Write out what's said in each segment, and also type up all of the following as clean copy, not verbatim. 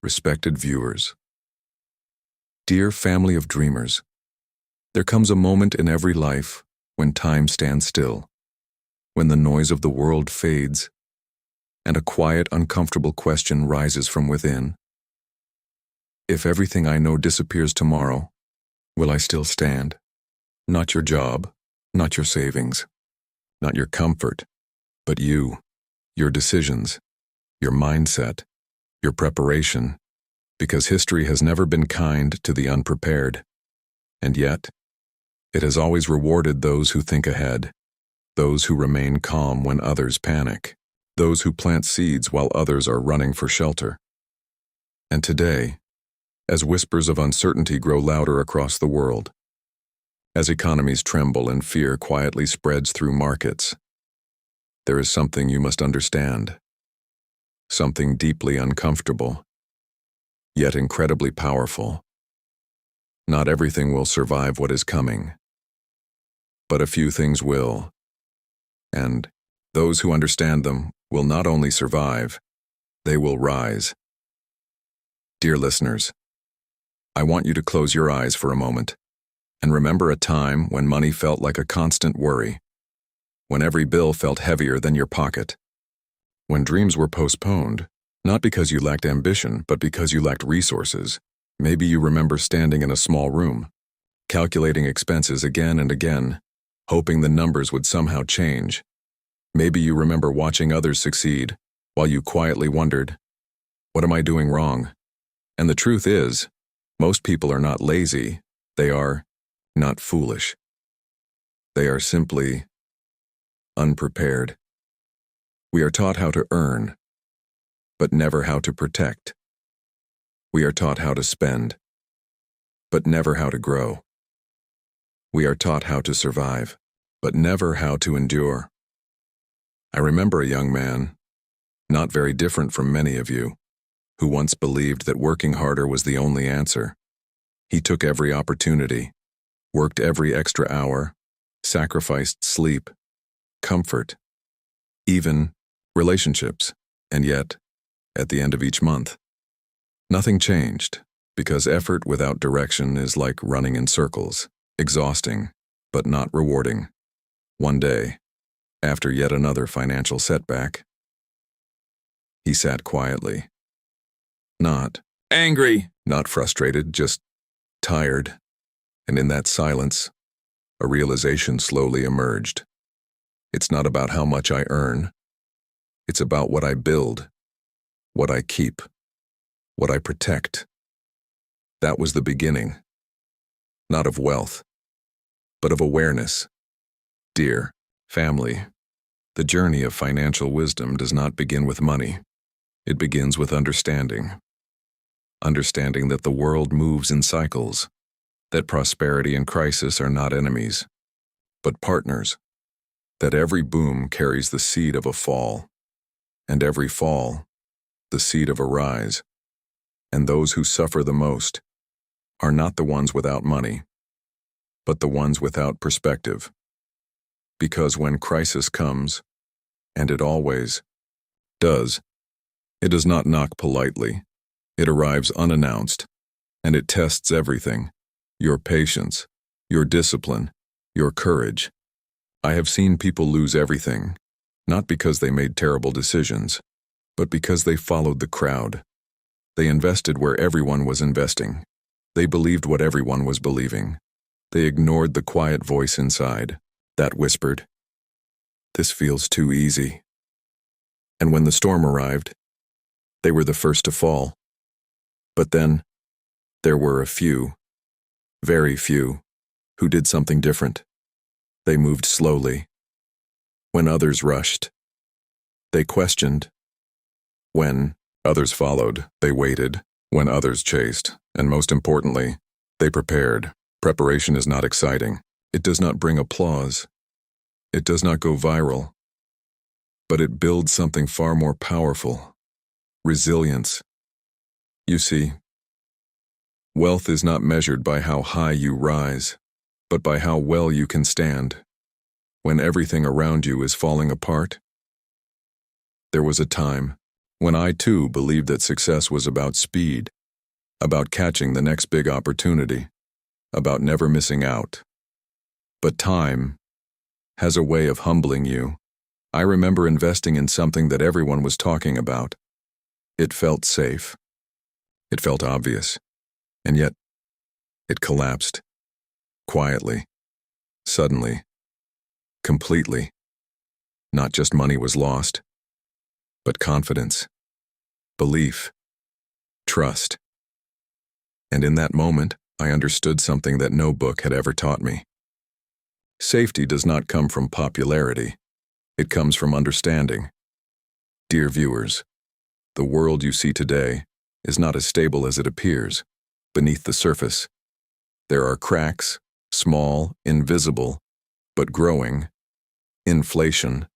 respected viewers, dear family of dreamers, there comes a moment in every life when time stands still, when the noise of the world fades, and a quiet, uncomfortable question rises from within. If everything I know disappears tomorrow, will I still stand? Not your job, not your savings, not your comfort, but you, your decisions, your mindset, your preparation, because history has never been kind to the unprepared. And yet, it has always rewarded those who think ahead, those who remain calm when others panic, those who plant seeds while others are running for shelter. And today, as whispers of uncertainty grow louder across the world, as economies tremble and fear quietly spreads through markets, there is something you must understand, something deeply uncomfortable, yet incredibly powerful. Not everything will survive what is coming, but a few things will, and those who understand them will not only survive, they will rise. Dear listeners, I want you to close your eyes for a moment and remember a time when money felt like a constant worry, when every bill felt heavier than your pocket, when dreams were postponed, not because you lacked ambition, but because you lacked resources. Maybe you remember standing in a small room, calculating expenses again and again, hoping the numbers would somehow change. Maybe you remember watching others succeed, while you quietly wondered, what am I doing wrong? And the truth is, most people are not lazy, they are not foolish. They are simply unprepared. We are taught how to earn, but never how to protect. We are taught how to spend, but never how to grow. We are taught how to survive, but never how to endure. I remember a young man, not very different from many of you, who once believed that working harder was the only answer. He took every opportunity, worked every extra hour, sacrificed sleep, comfort, even relationships, and yet, at the end of each month, nothing changed, because effort without direction is like running in circles, exhausting, but not rewarding. One day, after yet another financial setback, he sat quietly. Not angry, not frustrated, just tired. And in that silence, a realization slowly emerged. It's not about how much I earn. It's about what I build, what I keep, what I protect. That was the beginning, not of wealth, but of awareness. Dear family, the journey of financial wisdom does not begin with money. It begins with understanding. Understanding that the world moves in cycles, that prosperity and crisis are not enemies, but partners, that every boom carries the seed of a fall, and every fall, the seed of a rise, and those who suffer the most are not the ones without money, but the ones without perspective. Because when crisis comes, and it always does, it does not knock politely. It arrives unannounced, and it tests everything: your patience, your discipline, your courage. I have seen people lose everything, not because they made terrible decisions, but because they followed the crowd. They invested where everyone was investing. They believed what everyone was believing. They ignored the quiet voice inside that whispered, "This feels too easy." And when the storm arrived, they were the first to fall. But then, there were a few, very few, who did something different. They moved slowly. When others rushed, they questioned. When others followed, they waited. When others chased, and most importantly, they prepared. Preparation is not exciting. It does not bring applause. It does not go viral. But it builds something far more powerful: resilience. You see, wealth is not measured by how high you rise, but by how well you can stand when everything around you is falling apart. There was a time, when I too believed that success was about speed, about catching the next big opportunity, about never missing out. But time has a way of humbling you. I remember investing in something that everyone was talking about. It felt safe. It felt obvious. And yet, it collapsed. Quietly. Suddenly. Completely. Not just money was lost, but confidence, belief, trust. And in that moment, I understood something that no book had ever taught me. Safety does not come from popularity. It comes from understanding. Dear viewers, the world you see today is not as stable as it appears. Beneath the surface, there are cracks, small, invisible, but growing. Inflation,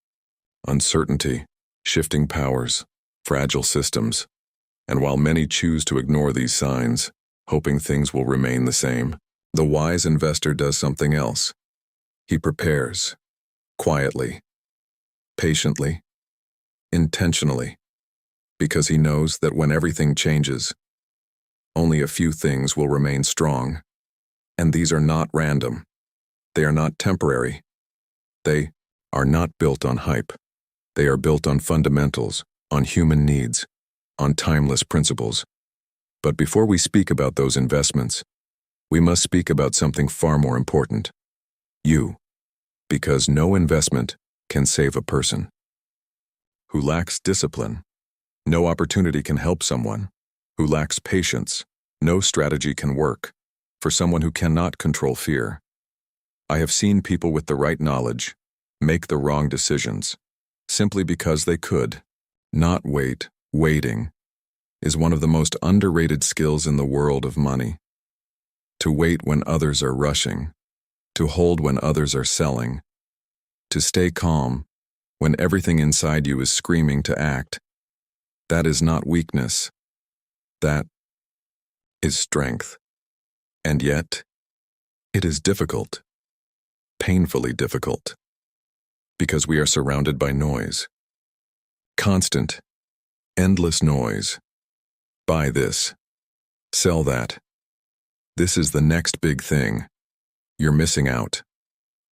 uncertainty, shifting powers, fragile systems. And while many choose to ignore these signs, hoping things will remain the same, the wise investor does something else. He prepares, quietly, patiently, intentionally, because he knows that when everything changes, only a few things will remain strong. And these are not random. They are not temporary. They are not built on hype. They are built on fundamentals, on human needs, on timeless principles. But before we speak about those investments, we must speak about something far more important. You. Because no investment can save a person who lacks discipline. No opportunity can help someone who lacks patience. No strategy can work for someone who cannot control fear. I have seen people with the right knowledge make the wrong decisions simply because they could not wait. Waiting is one of the most underrated skills in the world of money. To wait when others are rushing, to hold when others are selling, to stay calm when everything inside you is screaming to act. That is not weakness. That is strength. And yet, it is difficult, painfully difficult, because we are surrounded by noise. Constant, endless noise. Buy this. Sell that. This is the next big thing. You're missing out.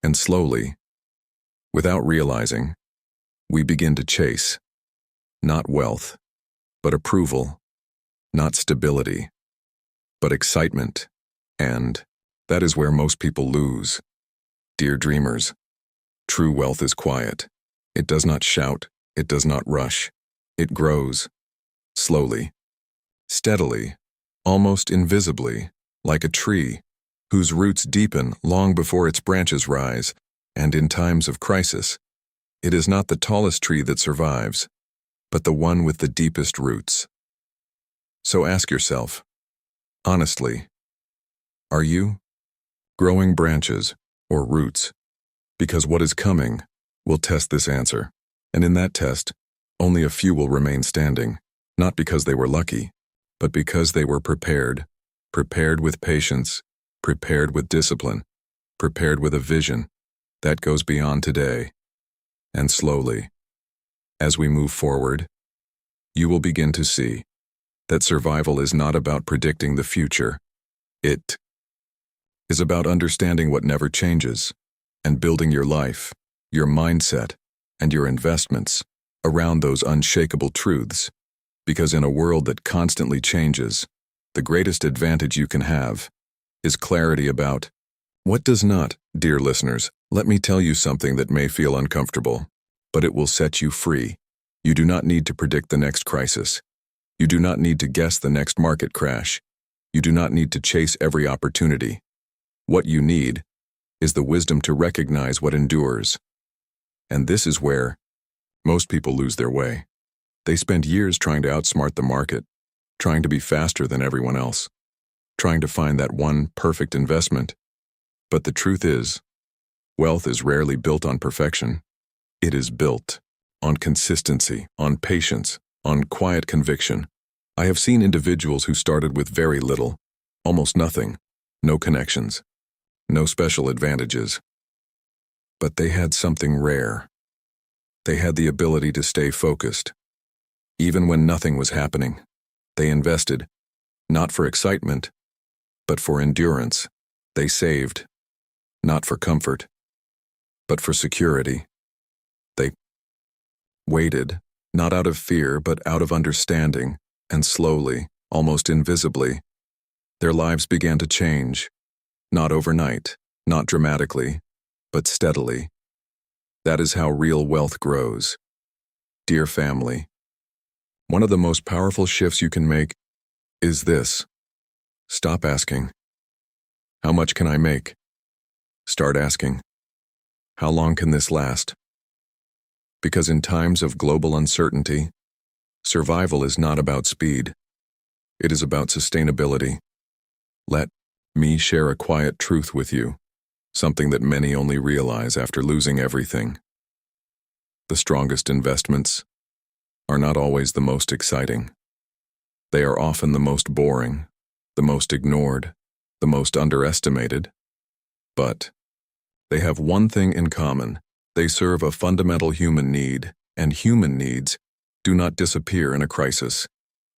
And slowly, without realizing, we begin to chase, not wealth, but approval, not stability, but excitement. And that is where most people lose. Dear dreamers, true wealth is quiet. It does not shout. It does not rush. It grows, slowly, steadily, almost invisibly, like a tree whose roots deepen long before its branches rise. And in times of crisis, it is not the tallest tree that survives, but the one with the deepest roots. So ask yourself, honestly, are you growing branches or roots? Because what is coming will test this answer. And in that test, only a few will remain standing, not because they were lucky, but because they were prepared. Prepared with patience, prepared with discipline, prepared with a vision that goes beyond today. And slowly, as we move forward, you will begin to see that survival is not about predicting the future. It is about understanding what never changes and building your life, your mindset, and your investments around those unshakable truths. Because in a world that constantly changes, the greatest advantage you can have is clarity about what does not. Dear listeners, let me tell you something that may feel uncomfortable, but it will set you free. You do not need to predict the next crisis. You do not need to guess the next market crash. You do not need to chase every opportunity. What you need is the wisdom to recognize what endures. And this is where most people lose their way. They spend years trying to outsmart the market, trying to be faster than everyone else, trying to find that one perfect investment. But the truth is, wealth is rarely built on perfection. It is built on consistency, on patience, on quiet conviction. I have seen individuals who started with very little, almost nothing, no connections, no special advantages. But they had something rare. They had the ability to stay focused, Even when nothing was happening, they invested, not for excitement, but for endurance. They saved, not for comfort, but for security. They waited, not out of fear, but out of understanding, and slowly, almost invisibly, their lives began to change, not overnight, not dramatically, but steadily. That is how real wealth grows. Dear family, one of the most powerful shifts you can make is this. Stop asking, how much can I make? Start asking, how long can this last? Because in times of global uncertainty, survival is not about speed. It is about sustainability. Let me share a quiet truth with you, something that many only realize after losing everything. The strongest investments are not always the most exciting. They are often the most boring, the most ignored, the most underestimated. But they have one thing in common. They serve a fundamental human need, and human needs do not disappear in a crisis.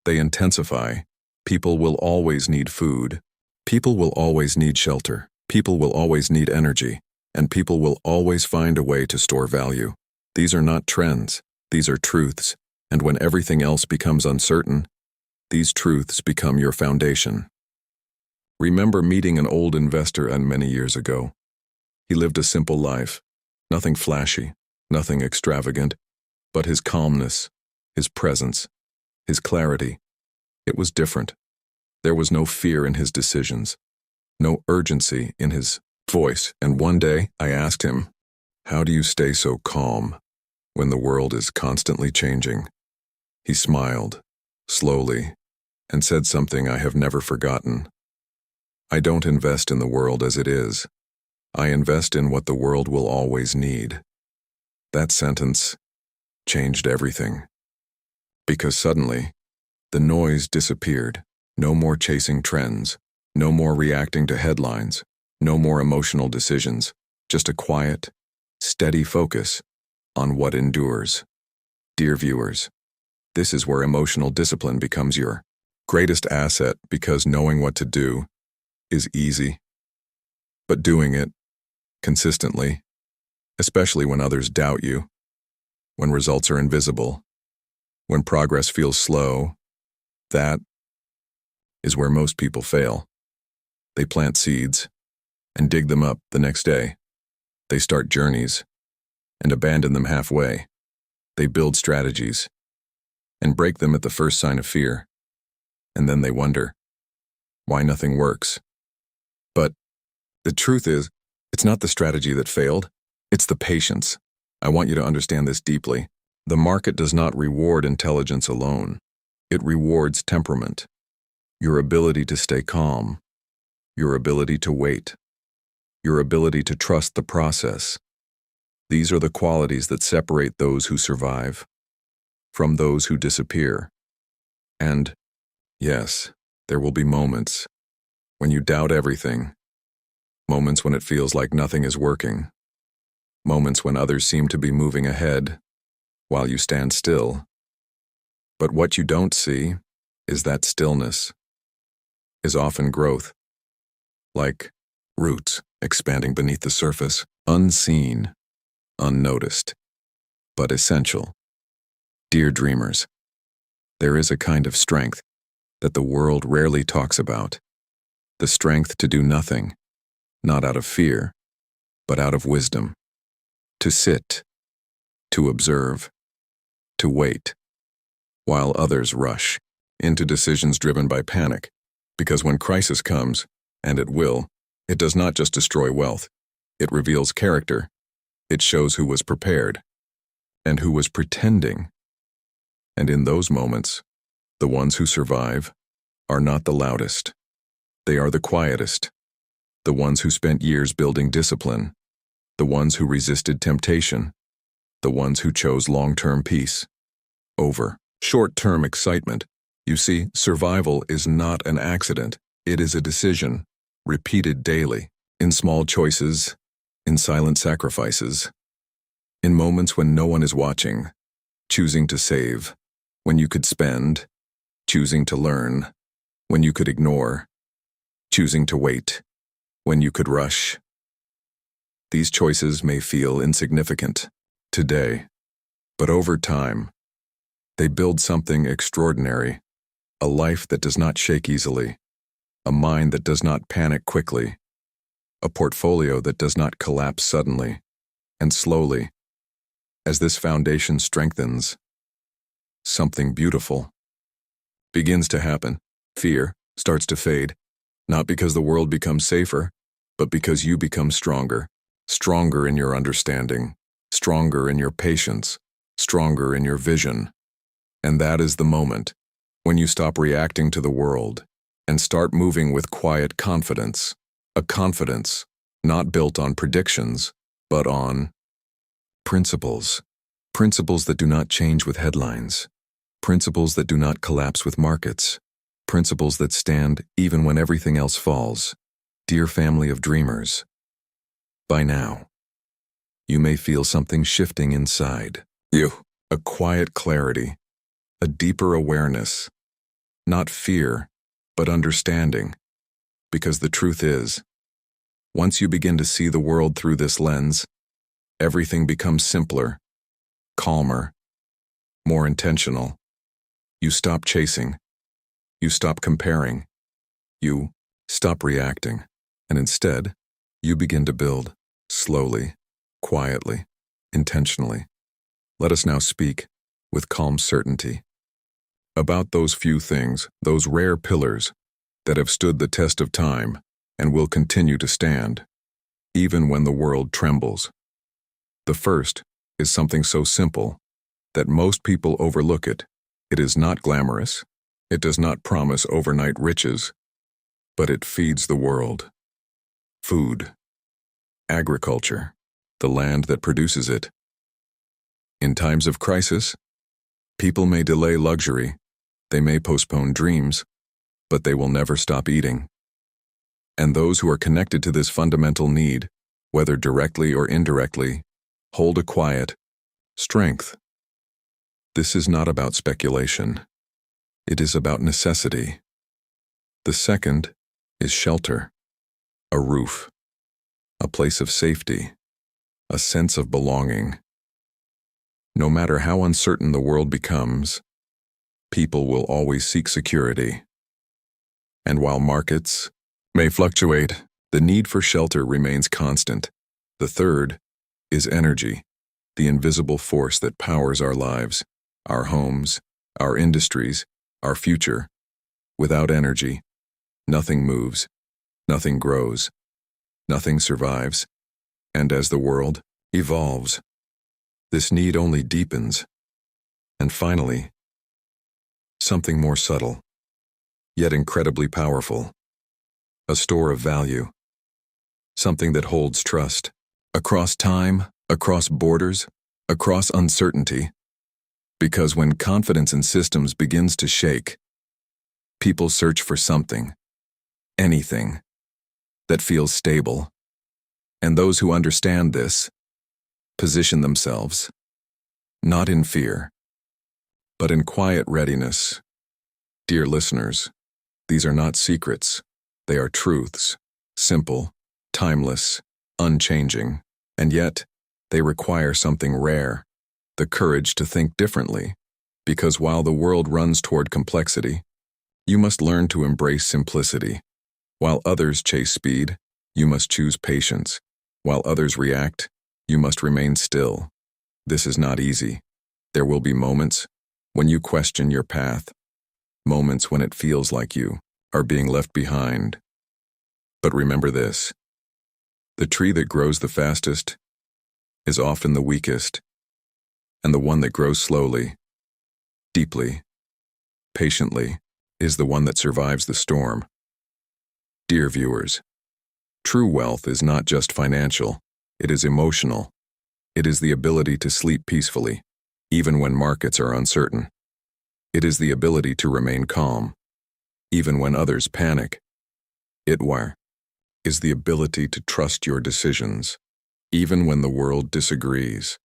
They intensify. People will always need food. People will always need shelter. People will always need energy. And people will always find a way to store value. These are not trends. These are truths. And when everything else becomes uncertain, these truths become your foundation. Remember meeting an old investor many years ago. He lived a simple life. Nothing flashy, nothing extravagant, but his calmness, his presence, his clarity. It was different. There was no fear in his decisions, no urgency in his voice, and one day I asked him, "How do you stay so calm when the world is constantly changing?" He smiled, slowly, and said something I have never forgotten. "I don't invest in the world as it is. I invest in what the world will always need." That sentence changed everything. Because suddenly, the noise disappeared. No more chasing trends. No more reacting to headlines. No more emotional decisions. Just a quiet, steady focus on what endures. Dear viewers, this is where emotional discipline becomes your greatest asset, because knowing what to do is easy. But doing it consistently, especially when others doubt you, when results are invisible, when progress feels slow, that is where most people fail. They plant seeds and dig them up the next day. They start journeys and abandon them halfway. They build strategies and break them at the first sign of fear. And then they wonder why nothing works. But the truth is, it's not the strategy that failed, it's the patience. I want you to understand this deeply. The market does not reward intelligence alone. It rewards temperament. Your ability to stay calm. Your ability to wait. Your ability to trust the process. These are the qualities that separate those who survive from those who disappear. And, yes, there will be moments when you doubt everything. Moments when it feels like nothing is working. Moments when others seem to be moving ahead while you stand still. But what you don't see is that stillness is often growth, like roots expanding beneath the surface, unseen, unnoticed, but essential. Dear dreamers, there is a kind of strength that the world rarely talks about. The strength to do nothing, not out of fear, but out of wisdom. To sit, to observe, to wait, while others rush into decisions driven by panic. Because when crisis comes, and it will, it does not just destroy wealth. It reveals character. It shows who was prepared and who was pretending. And in those moments, the ones who survive are not the loudest. They are the quietest. The ones who spent years building discipline. The ones who resisted temptation. The ones who chose long-term peace over short-term excitement. You see, survival is not an accident. It is a decision, repeated daily, in small choices, in silent sacrifices, in moments when no one is watching, choosing to save when you could spend, choosing to learn, when you could ignore, choosing to wait, when you could rush. These choices may feel insignificant today, but over time, they build something extraordinary, a life that does not shake easily, a mind that does not panic quickly, a portfolio that does not collapse suddenly, and slowly, as this foundation strengthens, something beautiful begins to happen. Fear starts to fade, not because the world becomes safer, but because you become stronger, stronger in your understanding, stronger in your patience, stronger in your vision. And that is the moment when you stop reacting to the world and start moving with quiet confidence, a confidence not built on predictions, but on principles. Principles that do not change with headlines. Principles that do not collapse with markets. Principles that stand even when everything else falls. Dear family of dreamers, by now, you may feel something shifting inside you, a quiet clarity, a deeper awareness, not fear, but understanding. Because the truth is, once you begin to see the world through this lens, everything becomes simpler, calmer, more intentional. You stop chasing. You stop comparing. You stop reacting. And instead, you begin to build, slowly, quietly, intentionally. Let us now speak, with calm certainty, about those few things, those rare pillars, that have stood the test of time and will continue to stand, even when the world trembles. The first is something so simple that most people overlook it. It is not glamorous. It does not promise overnight riches, but it feeds the world. Food. Agriculture. The land that produces it. In times of crisis, people may delay luxury, they may postpone dreams, but they will never stop eating. And those who are connected to this fundamental need, whether directly or indirectly, hold a quiet strength. This is not about speculation. It is about necessity. The second is shelter, a roof, a place of safety, a sense of belonging. No matter how uncertain the world becomes, people will always seek security. And while markets may fluctuate, the need for shelter remains constant. The third is energy, the invisible force that powers our lives, our homes, our industries, our future. Without energy, nothing moves, nothing grows, nothing survives. And as the world evolves, this need only deepens. And finally, something more subtle, yet incredibly powerful, a store of value, something that holds trust, across time, across borders, across uncertainty. Because when confidence in systems begins to shake, people search for something, anything, that feels stable. And those who understand this position themselves, not in fear, but in quiet readiness. Dear listeners, these are not secrets. They are truths, simple, timeless, unchanging, and yet they require something rare, the courage to think differently. Because while the world runs toward complexity, you must learn to embrace simplicity. While others chase speed, you must choose patience. While others react, you must remain still. This is not easy. There will be moments when you question your path, moments when it feels like you are being left behind. But remember this: the tree that grows the fastest is often the weakest, and the one that grows slowly, deeply, patiently, is the one that survives the storm. Dear viewers, true wealth is not just financial, it is emotional. It is the ability to sleep peacefully, even when markets are uncertain. It is the ability to remain calm, even when others panic. It is the ability to trust your decisions, even when the world disagrees.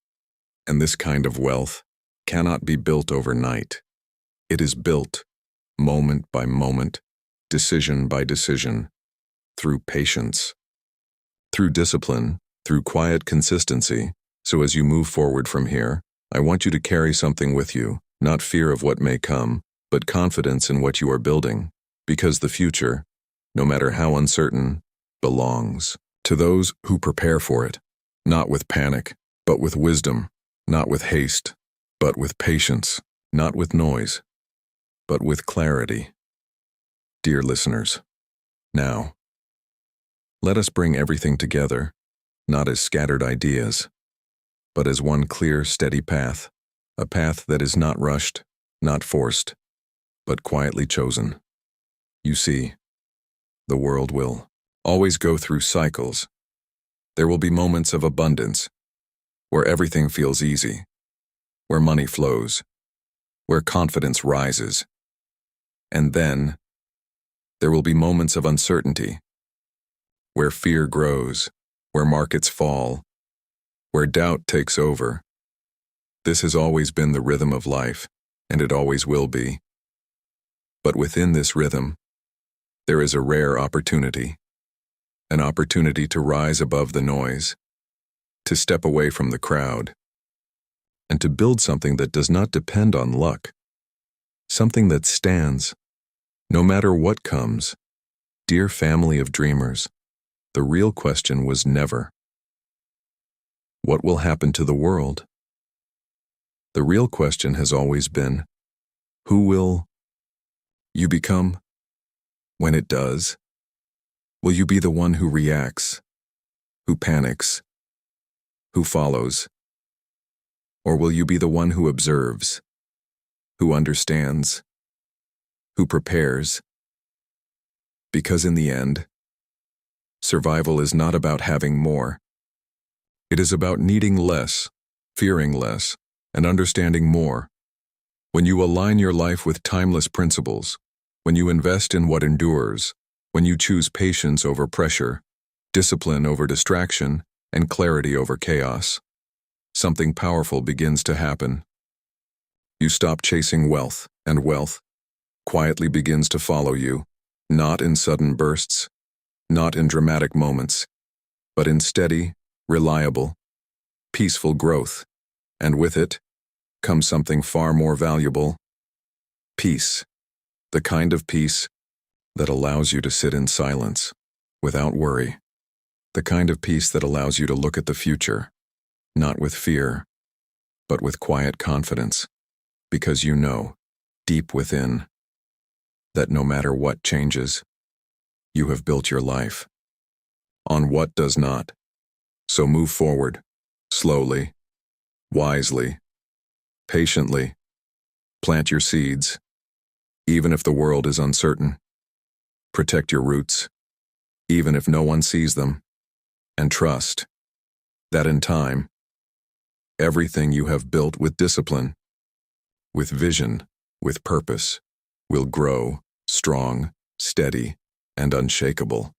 And this kind of wealth cannot be built overnight. It is built, moment by moment, decision by decision, through patience, through discipline, through quiet consistency. So as you move forward from here, I want you to carry something with you, not fear of what may come, but confidence in what you are building, because the future, no matter how uncertain, belongs to those who prepare for it, not with panic, but with wisdom, not with haste, but with patience, not with noise, but with clarity. Dear listeners, now, let us bring everything together, not as scattered ideas, but as one clear, steady path, a path that is not rushed, not forced, but quietly chosen. You see, the world will always go through cycles. There will be moments of abundance, where everything feels easy, where money flows, where confidence rises. And then, there will be moments of uncertainty, where fear grows, where markets fall, where doubt takes over. This has always been the rhythm of life, and it always will be. But within this rhythm, there is a rare opportunity, an opportunity to rise above the noise, to step away from the crowd, and to build something that does not depend on luck, something that stands, no matter what comes. Dear family of dreamers, the real question was never, what will happen to the world? The real question has always been, who will you become when it does? Will you be the one who reacts, who panics, who follows? Or will you be the one who observes, who understands, who prepares? Because in the end, survival is not about having more. It is about needing less, fearing less, and understanding more. When you align your life with timeless principles, when you invest in what endures, when you choose patience over pressure, discipline over distraction, and clarity over chaos, something powerful begins to happen. You stop chasing wealth, and wealth quietly begins to follow you, not in sudden bursts, not in dramatic moments, but in steady, reliable, peaceful growth. And with it comes something far more valuable: peace. The kind of peace that allows you to sit in silence, without worry. The kind of peace that allows you to look at the future, not with fear, but with quiet confidence, because you know, deep within, that no matter what changes, you have built your life on what does not. So move forward, slowly, wisely, patiently. Plant your seeds, even if the world is uncertain. Protect your roots, even if no one sees them. And trust that in time, everything you have built with discipline, with vision, with purpose, will grow strong, steady, and unshakable.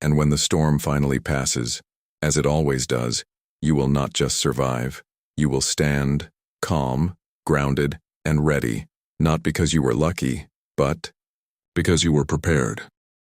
And when the storm finally passes, as it always does, you will not just survive. You will stand, calm, grounded, and ready, not because you were lucky, but because you were prepared.